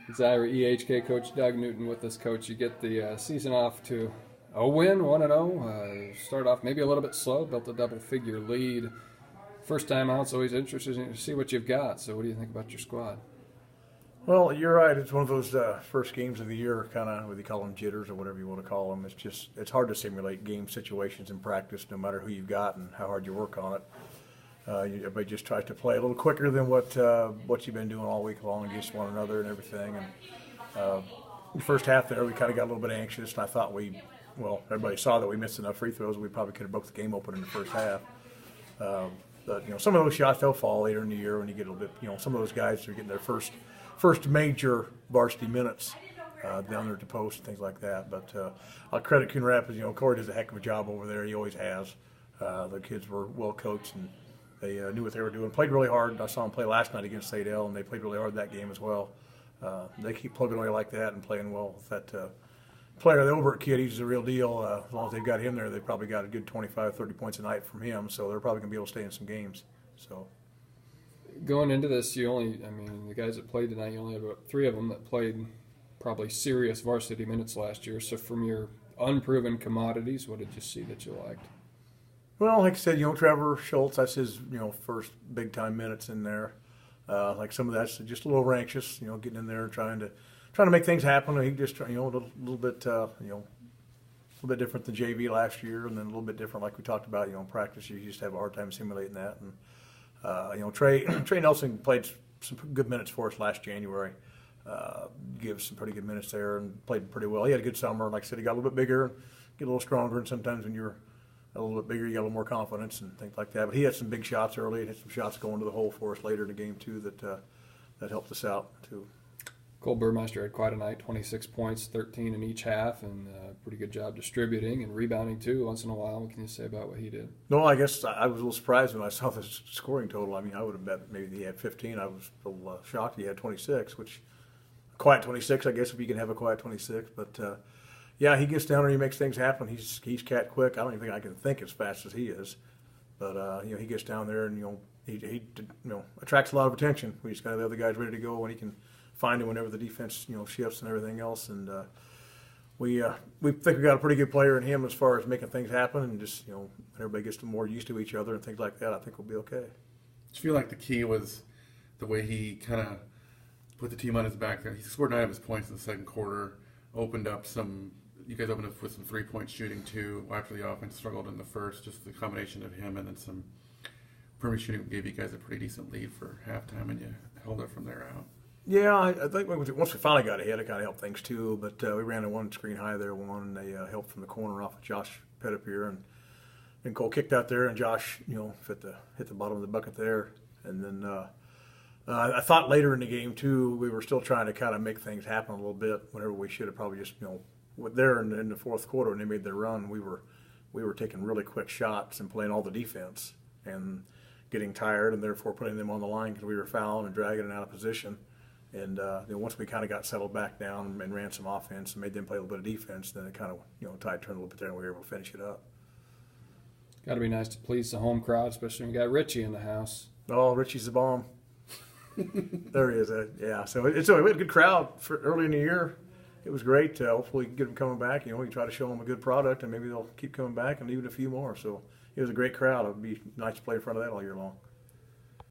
Exira EHK coach Doug Newton with us. Coach, you get the season off to a win, 1-0. Start off maybe a little bit slow, built a double-figure lead. First time out, it's always interesting to see what you've got. So what do you think about your squad? Well, you're right. It's one of those first games of the year, kind of, whether you call them jitters or whatever you want to call them. It's hard to simulate game situations in practice, no matter who you've got and how hard you work on it. Everybody just tries to play a little quicker than what you've been doing all week long against one another and everything. And the first half there, we kind of got a little bit anxious, and I thought everybody saw that we missed enough free throws. We probably could have broke the game open in the first half. But some of those shots they'll fall later in the year when you get a little bit. Some of those guys are getting their first major varsity minutes down there at the post and things like that. But I'll credit Coon Rapids. Corey does a heck of a job over there. He always has. The kids were well coached and they knew what they were doing. Played really hard. I saw them play last night against Sadell, and they played really hard that game as well. They keep plugging away like that and playing well with that player, the Obert kid. He's the real deal. As long as they've got him there, they've probably got a good 25, 30 points a night from him. So they're probably going to be able to stay in some games. So going into this, the guys that played tonight, you only had about 3 of them that played probably serious varsity minutes last year. So from your unproven commodities, what did you see that you liked? Well, like I said, Trevor Schultz, that's his, first big-time minutes in there. Like some of that's just a little anxious, getting in there and trying to make things happen. He just, a little bit, a little bit different than JV last year, and then a little bit different, like we talked about, in practice. You just have a hard time simulating that. And Trey Nelson played some good minutes for us last January. Gave some pretty good minutes there and played pretty well. He had a good summer. Like I said, he got a little bit bigger, get a little stronger, and sometimes when you're a little bit bigger, you got a little more confidence and things like that. But he had some big shots early and had some shots going to the hole for us later in the game too that helped us out too. Cole Burmeister had quite a night, 26 points, 13 in each half, and pretty good job distributing and rebounding too once in a while. What can you say about what he did? No, I guess I was a little surprised when I saw the scoring total. I would have bet maybe he had 15. I was a little shocked he had 26, which quiet 26, I guess, if you can have a quiet 26. But yeah, he gets down there, he makes things happen. He's cat quick. I don't even think I can think as fast as he is. But he gets down there and he attracts a lot of attention. We just got the other guys ready to go, and he can find him whenever the defense shifts and everything else. And we think we got a pretty good player in him as far as making things happen, and just when everybody gets more used to each other and things like that, I think we'll be okay. I feel like the key was the way he kind of put the team on his back there. He scored 9 of his points in the second quarter, you guys opened up with some 3-point shooting too after the offense struggled in the first. Just the combination of him and then some perimeter shooting gave you guys a pretty decent lead for halftime, and you held it from there out. Yeah, I think once we finally got ahead, it kind of helped things too. But we ran a one screen high there, and they helped from the corner off of Josh Pettipier, and Cole kicked out there, and Josh, hit the bottom of the bucket there. And then I thought later in the game too, we were still trying to kind of make things happen a little bit. Whenever we should have probably just there in the fourth quarter when they made their run, we were taking really quick shots and playing all the defense and getting tired, and therefore putting them on the line because we were fouling and dragging it out of position. And once we kind of got settled back down and ran some offense and made them play a little bit of defense, then it kind of tide turned a little bit there, and we were able to finish it up. Got to be nice to please the home crowd, especially when you got Richie in the house. Oh, Richie's the bomb. There he is. Yeah. So we had a good crowd for early in the year. It was great. Hopefully, get them coming back. We try to show them a good product, and maybe they'll keep coming back, and even a few more. So it was a great crowd. It would be nice to play in front of that all year long.